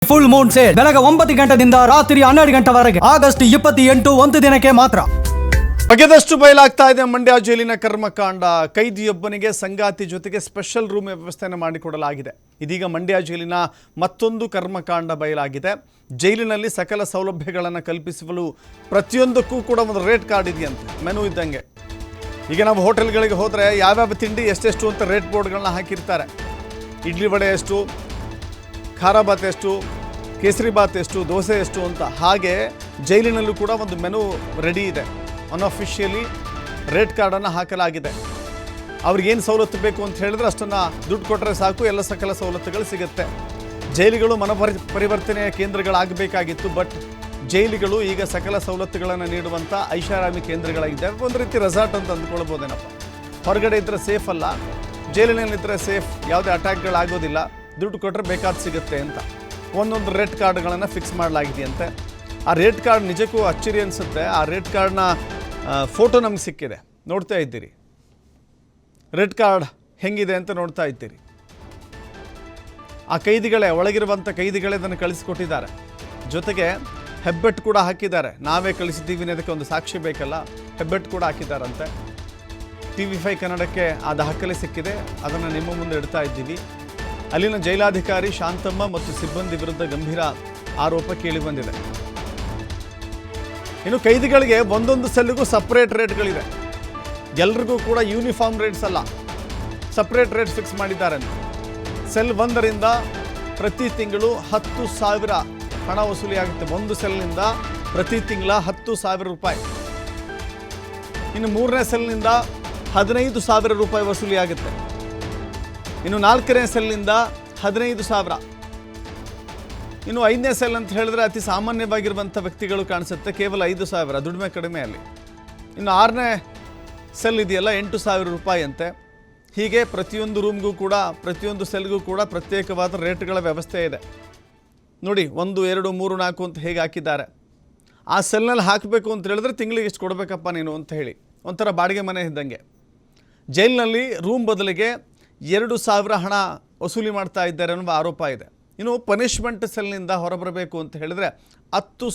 Full Moon sale ಬೆಳಗ್ಗೆ 9 ಗಂಟೆಯಿಂದ ರಾತ್ರಿ 12 ಗಂಟೆವರೆಗೆ ಆಗಸ್ಟ್ 28 ಒಂದು ದಿನಕ್ಕೆ ಮಾತ್ರ. ಬಗೆದಷ್ಟು ಬಯಲಾಗ್ತಾ ಇದೆ ಮಂಡ್ಯ ಜೈಲಿನ ಕರ್ಮಕಾಂಡ. ಕೈದಿಯೊಬ್ಬನಿಗೆ ಸಂಗಾತಿ ಜೊತೆಗೆ ಸ್ಪೆಷಲ್ ರೂಮ್ ವ್ಯವಸ್ಥೆಯನ್ನು ಮಾಡಿಕೊಡಲಾಗಿದೆ. ಇದೀಗ ಮಂಡ್ಯ ಜೈಲಿನ ಮತ್ತೊಂದು ಕರ್ಮಕಾಂಡ ಬಯಲಾಗಿದೆ. ಜೈಲಿನಲ್ಲಿ ಸಕಲ ಸೌಲಭ್ಯಗಳನ್ನು ಕಲ್ಪಿಸಲು ಪ್ರತಿಯೊಂದಕ್ಕೂ ಕೂಡ ಒಂದು ರೇಟ್ ಕಾರ್ಡ್ ಇದೆಯಂತೆ, ಮೆನು ಇದ್ದಂಗೆ. ಈಗ ನಾವು ಹೋಟೆಲ್ಗಳಿಗೆ ಹೋದರೆ ಯಾವ್ಯಾವ ತಿಂಡಿ ಎಷ್ಟೆಷ್ಟು ಅಂತ ರೇಟ್ ಬೋರ್ಡ್ಗಳನ್ನ ಹಾಕಿರ್ತಾರೆ. ಇಡ್ಲಿ ವಡೆ ಎಷ್ಟು, ಖಾರ ಬಾತ್ ಎಷ್ಟು, ಕೇಸರಿ ಬಾತ್ ಎಷ್ಟು, ದೋಸೆ ಎಷ್ಟು ಅಂತ. ಹಾಗೆ ಜೈಲಿನಲ್ಲೂ ಕೂಡ ಒಂದು ಮೆನು ರೆಡಿ ಇದೆ. ಅನ್ಅಫಿಷಿಯಲಿ ರೇಟ್ ಕಾರ್ಡನ್ನು ಹಾಕಲಾಗಿದೆ. ಅವ್ರಿಗೇನು ಸವಲತ್ತು ಬೇಕು ಅಂತ ಹೇಳಿದ್ರೆ ಅಷ್ಟನ್ನು ದುಡ್ಡು ಕೊಟ್ಟರೆ ಸಾಕು, ಎಲ್ಲ ಸಕಲ ಸವಲತ್ತುಗಳು ಸಿಗುತ್ತೆ. ಜೈಲುಗಳು ಪರಿವರ್ತನೆಯ ಕೇಂದ್ರಗಳಾಗಬೇಕಾಗಿತ್ತು, ಬಟ್ ಜೈಲುಗಳು ಈಗ ಸಕಲ ಸವಲತ್ತುಗಳನ್ನು ನೀಡುವಂಥ ಐಷಾರಾಮಿ ಕೇಂದ್ರಗಳಾಗಿದ್ದಾವೆ. ಒಂದು ರೀತಿ ರೆಸಾರ್ಟ್ ಅಂತ ಅಂದ್ಕೊಳ್ಬೋದೇನಪ್ಪ. ಹೊರಗಡೆ ಇದ್ದರೆ ಸೇಫ್ ಅಲ್ಲ, ಜೈಲಿನಲ್ಲಿದ್ದರೆ ಸೇಫ್, ಯಾವುದೇ ಅಟ್ಯಾಕ್ಗಳಾಗೋದಿಲ್ಲ, ದುಡ್ಡು ಕೊಟ್ಟರೆ ಬೇಕಾದ ಸಿಗುತ್ತೆ ಅಂತ ಒಂದೊಂದು ರೇಟ್ ಕಾರ್ಡ್ಗಳನ್ನು ಫಿಕ್ಸ್ ಮಾಡಲಾಗಿದೆಯಂತೆ. ಆ ರೇಟ್ ಕಾರ್ಡ್ ನಿಜಕ್ಕೂ ಅಚ್ಚರಿ ಅನಿಸುತ್ತೆ. ಆ ರೇಟ್ ಕಾರ್ಡ್ನ ಫೋಟೋ ನಮ್ಗೆ ಸಿಕ್ಕಿದೆ, ನೋಡ್ತಾ ಇದ್ದೀರಿ. ರೇಟ್ ಕಾರ್ಡ್ ಹೆಂಗಿದೆ ಅಂತ ನೋಡ್ತಾ ಇದ್ದೀರಿ. ಆ ಕೈದಿಗಳೇ, ಒಳಗಿರುವಂಥ ಕೈದಿಗಳೇ ಅದನ್ನು ಕಳಿಸಿಕೊಟ್ಟಿದ್ದಾರೆ. ಜೊತೆಗೆ ಹೆಬ್ಬೆಟ್ಟು ಕೂಡ ಹಾಕಿದ್ದಾರೆ. ನಾವೇ ಕಳಿಸಿದ್ದೀವಿ ಅನ್ನೋದಕ್ಕೆ ಒಂದು ಸಾಕ್ಷಿ ಬೇಕಲ್ಲ, ಹೆಬ್ಬೆಟ್ಟು ಕೂಡ ಹಾಕಿದ್ದಾರಂತೆ. TV5 ಕನ್ನಡಕ್ಕೆ ಆ ದಾಖಲೆ ಸಿಕ್ಕಿದೆ, ಅದನ್ನು ನಿಮ್ಮ ಮುಂದೆ ಇಡ್ತಾ ಇದ್ದೀವಿ. ಅಲ್ಲಿನ ಜೈಲಾಧಿಕಾರಿ ಶಾಂತಮ್ಮ ಮತ್ತು ಸಿಬ್ಬಂದಿ ವಿರುದ್ಧ ಗಂಭೀರ ಆರೋಪ ಕೇಳಿ ಬಂದಿದೆ. ಇನ್ನು ಕೈದಿಗಳಿಗೆ ಒಂದೊಂದು ಸೆಲ್ಗೂ ಸಪ್ರೇಟ್ ರೇಟ್ಗಳಿದೆ. ಎಲ್ರಿಗೂ ಕೂಡ ಯೂನಿಫಾರ್ಮ್ ರೇಟ್ಸ್ ಅಲ್ಲ, ಸಪ್ರೇಟ್ ರೇಟ್ ಫಿಕ್ಸ್ ಮಾಡಿದ್ದಾರೆ. ಸೆಲ್ 1ರಿಂದ ಪ್ರತಿ ತಿಂಗಳು 10,000 ಹಣ ವಸೂಲಿಯಾಗುತ್ತೆ. ಒಂದು ಸೆಲ್ನಿಂದ ಪ್ರತಿ ತಿಂಗಳ 10,000 ರೂಪಾಯಿ. ಇನ್ನು 3ನೇ ಸೆಲ್ನಿಂದ 15,000 ರೂಪಾಯಿ ವಸೂಲಿಯಾಗುತ್ತೆ. ಇನ್ನು 4ನೇ ಸೆಲ್ನಿಂದ 15,000. ಇನ್ನು 5ನೇ ಸೆಲ್ ಅಂತ ಹೇಳಿದ್ರೆ ಅತಿ ಸಾಮಾನ್ಯವಾಗಿರುವಂಥ ವ್ಯಕ್ತಿಗಳು ಕಾಣಿಸುತ್ತೆ, ಕೇವಲ 5,000, ದುಡಿಮೆ ಕಡಿಮೆ ಅಲ್ಲಿ. ಇನ್ನು 6ನೇ ಸೆಲ್ ಇದೆಯಲ್ಲ 8,000 ರೂಪಾಯಿ ಅಂತೆ. ಹೀಗೆ ಪ್ರತಿಯೊಂದು ರೂಮ್ಗೂ ಕೂಡ, ಪ್ರತಿಯೊಂದು ಸೆಲ್ಗೂ ಕೂಡ ಪ್ರತ್ಯೇಕವಾದ ರೇಟ್ಗಳ ವ್ಯವಸ್ಥೆ ಇದೆ. ನೋಡಿ, 1, 2, 3, 4 ಅಂತ ಹೇಗೆ ಹಾಕಿದ್ದಾರೆ. ಆ ಸೆಲ್ನಲ್ಲಿ ಹಾಕಬೇಕು ಅಂತ ಹೇಳಿದ್ರೆ ತಿಂಗಳಿಗೆ ಇಷ್ಟು ಕೊಡಬೇಕಪ್ಪ ನೀನು ಅಂತ ಹೇಳಿ, ಒಂಥರ ಬಾಡಿಗೆ ಮನೆ ಇದ್ದಂಗೆ. ಜೈಲಿನಲ್ಲಿ ರೂಮ್ ಬದಲಿಗೆ 2,000 ಹಣ ವಸೂಲಿ ಮಾಡ್ತಾ ಇದ್ದಾರೆ ಅನ್ನುವ ಆರೋಪ ಇದೆ. ಇನ್ನು ಪನಿಷ್ಮೆಂಟ್ ಸೆಲ್ನಿಂದ ಹೊರಬರಬೇಕು ಅಂತ ಹೇಳಿದ್ರೆ 10,000